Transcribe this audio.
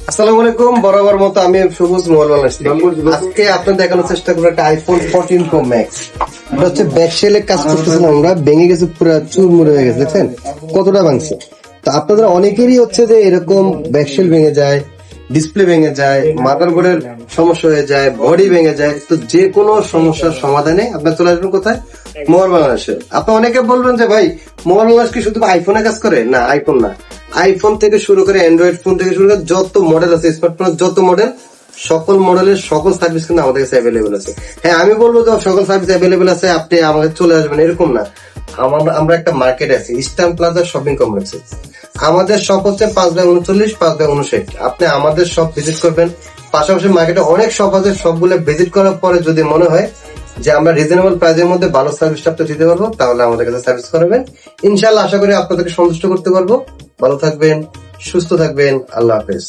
আসসালামু আলাইকুম। বরাবর মতো আমি সবুজ মোবাইল আসছি। আজকে আপনার দেখানোর চেষ্টা করবো একটা আইফোন 14 প্রো ম্যাক্স। এটা হচ্ছে ব্যাক সেলে কাজ করতেছিলাম আমরা, ভেঙে গেছে, পুরো চুরমুরে হয়ে গেছে। দেখছেন কতটা ভাঙছে। তো আপনাদের অনেকেরই হচ্ছে যে এরকম ব্যাক সেল ভেঙে যায়, ডিসপ্লে ভেঙে যায়, মাদারবোর্ডের সমস্যা হয়ে যায়, বডি ভেঙে যায়। তো যে কোনো সমস্যার সমাধানে আপনার চলে আসবেন কোথায়? মোবাইল বাংলাদেশে। আপনি অনেকে বলবেন যে ভাই মোবাইল বাংলাদেশ কি শুধু আইফোনে কাজ করে? না, আইফোন না, আইফোন থেকে শুরু করে অ্যান্ড্রয়েড ফোন থেকে শুরু করে যত মডেল আছে, স্মার্টফোনের যত মডেল, সকল মডেলের সকল সার্ভিস কিন্তু আমাদের কাছে অ্যাভেলেবেল আছে। হ্যাঁ, আমি বলবো যে সকল সার্ভিস অ্যাভেলেবেল আছে, আপনি আমাদের চলে আসবেন এরকম না। আমরা একটা মার্কেটে আছি, ইস্টার্ন প্লাজা শপিং কমপ্লেক্সে। আমাদের শপ হচ্ছে 5/39, 5/59। আপনি আমাদের শপ ভিজিট করবেন। পাশাপাশি মার্কেটে অনেক শপ আছে, সবগুলো ভিজিট করার পরে যদি মনে হয় যে আমরা রিজনেবল প্রাইসের মধ্যে ভালো সার্ভিসটা আপনি দিতে পারবো, তাহলে আমাদের কাছে সার্ভিস করাবেন। ইনশাল্লাহ আশা করি আপনাদেরকে সন্তুষ্ট করতে পারবো। ভালো থাকবেন, সুস্থ থাকবেন। আল্লাহ হাফেজ।